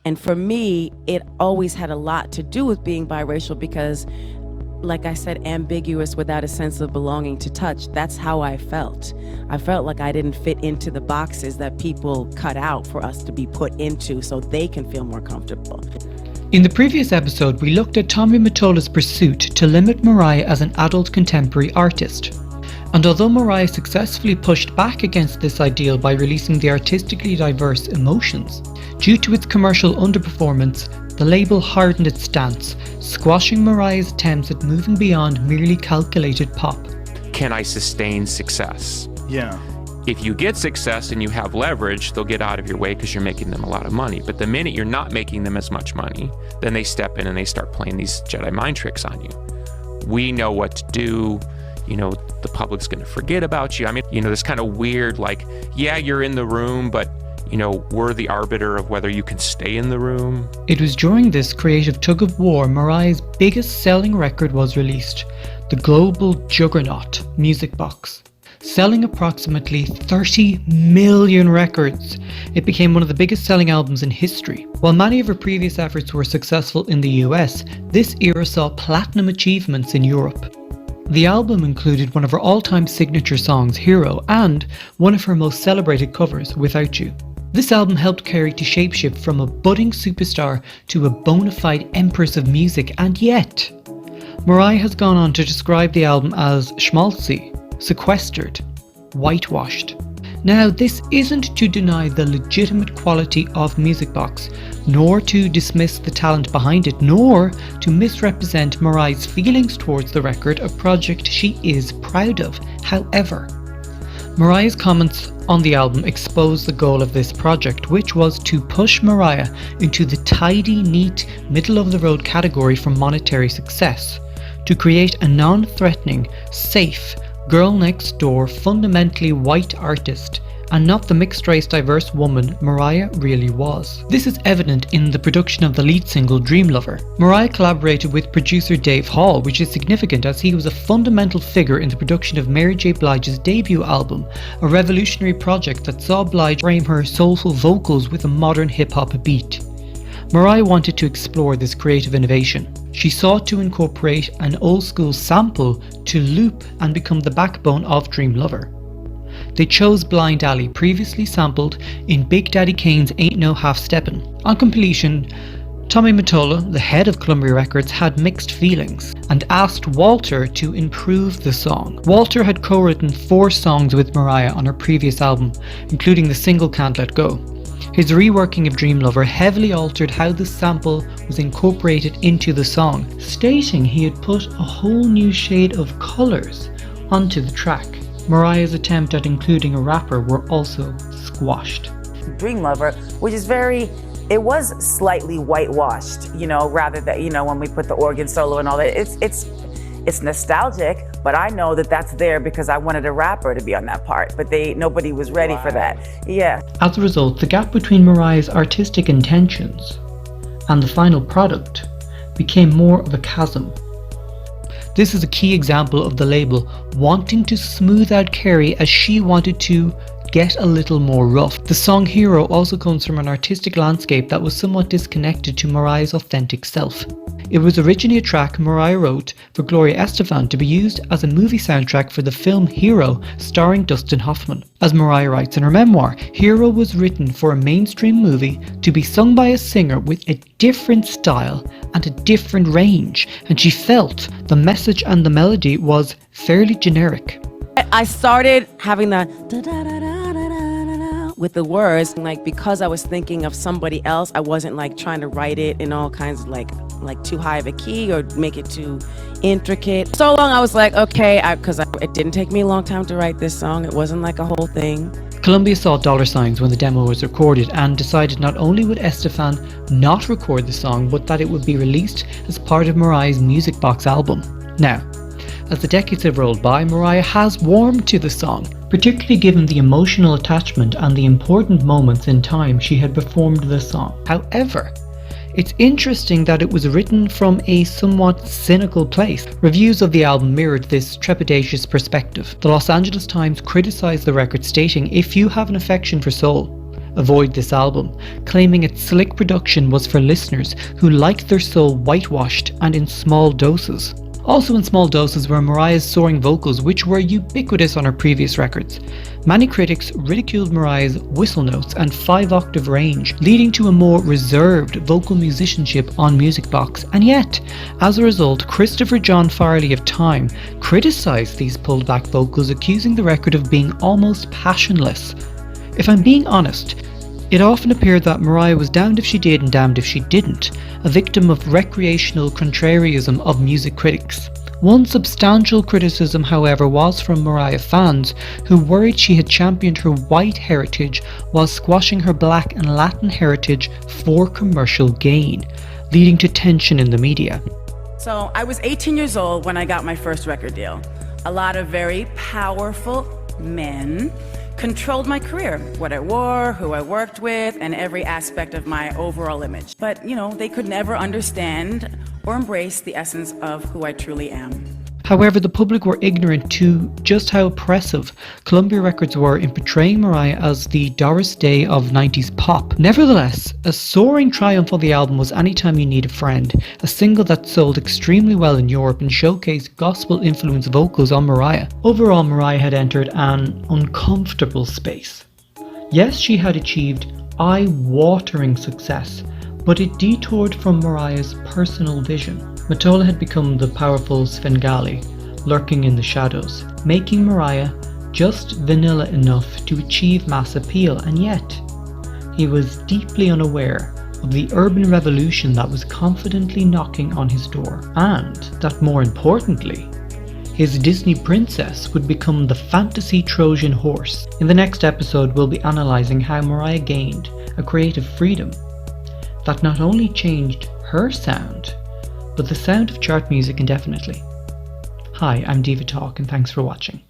And for me, it always had a lot to do with being biracial because, like I said, ambiguous without a sense of belonging to touch. That's how I felt. I felt like I didn't fit into the boxes that people cut out for us to be put into so they can feel more comfortable. In the previous episode, we looked at Tommy Mottola's pursuit to limit Mariah as an adult contemporary artist. And although Mariah successfully pushed back against this ideal by releasing the artistically diverse Emotions, due to its commercial underperformance, the label hardened its stance, squashing Mariah's attempts at moving beyond merely calculated pop. Can I sustain success? Yeah. If you get success and you have leverage, they'll get out of your way because you're making them a lot of money. But the minute you're not making them as much money, then they step in and they start playing these Jedi mind tricks on you. We know what to do. The public's going to forget about you. I mean, this kind of weird, like, yeah, you're in the room, but, we're the arbiter of whether you can stay in the room. It was during this creative tug of war Mariah's biggest selling record was released, the global juggernaut Music Box. Selling approximately 30 million records, it became one of the biggest selling albums in history. While many of her previous efforts were successful in the US, this era saw platinum achievements in Europe. The album included one of her all-time signature songs, Hero, and one of her most celebrated covers, Without You. This album helped Carey to shapeshift from a budding superstar to a bona fide empress of music, and yet, Mariah has gone on to describe the album as schmaltzy, sequestered, whitewashed. Now, this isn't to deny the legitimate quality of Music Box, nor to dismiss the talent behind it, nor to misrepresent Mariah's feelings towards the record, a project she is proud of. However, Mariah's comments on the album expose the goal of this project, which was to push Mariah into the tidy, neat, middle-of-the-road category for monetary success, to create a non-threatening, safe, girl-next-door, fundamentally white artist, and not the mixed-race diverse woman Mariah really was. This is evident in the production of the lead single Dreamlover. Mariah collaborated with producer Dave Hall, which is significant as he was a fundamental figure in the production of Mary J. Blige's debut album, a revolutionary project that saw Blige frame her soulful vocals with a modern hip-hop beat. Mariah wanted to explore this creative innovation. She sought to incorporate an old-school sample to loop and become the backbone of Dreamlover. They chose Blind Alley, previously sampled in Big Daddy Kane's Ain't No Half Steppin'. On completion, Tommy Mottola, the head of Columbia Records, had mixed feelings and asked Walter to improve the song. Walter had co-written 4 songs with Mariah on her previous album, including the single Can't Let Go. His reworking of Dreamlover heavily altered how the sample was incorporated into the song, stating he had put a whole new shade of colours onto the track. Mariah's attempt at including a rapper were also squashed. Dreamlover, which is it was slightly whitewashed, rather than, when we put the organ solo and all that. It's nostalgic, but I know that that's there because I wanted a rapper to be on that part, but nobody was ready for that. Yeah. As a result, the gap between Mariah's artistic intentions and the final product became more of a chasm. This is a key example of the label wanting to smooth out Carey as she wanted to get a little more rough. The song Hero also comes from an artistic landscape that was somewhat disconnected to Mariah's authentic self. It was originally a track Mariah wrote for Gloria Estefan to be used as a movie soundtrack for the film Hero starring Dustin Hoffman. As Mariah writes in her memoir, Hero was written for a mainstream movie to be sung by a singer with a different style and a different range, and she felt the message and the melody was fairly generic. I started having the da-da-da-da-da-da-da with the words, because I was thinking of somebody else. I wasn't trying to write it in all kinds of like too high of a key or make it too intricate. So long I was like, okay, because it didn't take me a long time to write this song. It wasn't like a whole thing. Columbia saw dollar signs when the demo was recorded and decided not only would Estefan not record the song, but that it would be released as part of Mariah's Music Box album. Now, as the decades have rolled by, Mariah has warmed to the song, particularly given the emotional attachment and the important moments in time she had performed the song. However, it's interesting that it was written from a somewhat cynical place. Reviews of the album mirrored this trepidatious perspective. The Los Angeles Times criticized the record, stating, "If you have an affection for soul, avoid this album, claiming its slick production was for listeners who liked their soul whitewashed and in small doses. Also in small doses were Mariah's soaring vocals, which were ubiquitous on her previous records. Many critics ridiculed Mariah's whistle notes and 5-octave range, leading to a more reserved vocal musicianship on Music Box, and yet, as a result, Christopher John Farley of Time criticised these pulled back vocals, accusing the record of being almost passionless. If I'm being honest, it often appeared that Mariah was damned if she did and damned if she didn't, a victim of recreational contrarianism of music critics. One substantial criticism, however, was from Mariah fans who worried she had championed her white heritage while squashing her black and Latin heritage for commercial gain, leading to tension in the media. So I was 18 years old when I got my first record deal. A lot of very powerful men controlled my career, what I wore, who I worked with, and every aspect of my overall image. But, they could never understand or embrace the essence of who I truly am. However, the public were ignorant to just how oppressive Columbia Records were in portraying Mariah as the Doris Day of 90s pop. Nevertheless, a soaring triumph on the album was Anytime You Need a Friend, a single that sold extremely well in Europe and showcased gospel-influenced vocals on Mariah. Overall, Mariah had entered an uncomfortable space. Yes, she had achieved eye-watering success, but it detoured from Mariah's personal vision. Matola had become the powerful Svengali, lurking in the shadows, making Mariah just vanilla enough to achieve mass appeal, and yet he was deeply unaware of the urban revolution that was confidently knocking on his door, and that more importantly, his Disney princess would become the fantasy Trojan horse. In the next episode, we'll be analysing how Mariah gained a creative freedom that not only changed her sound, but the sound of chart music indefinitely. Hi, I'm Diva Talk and thanks for watching.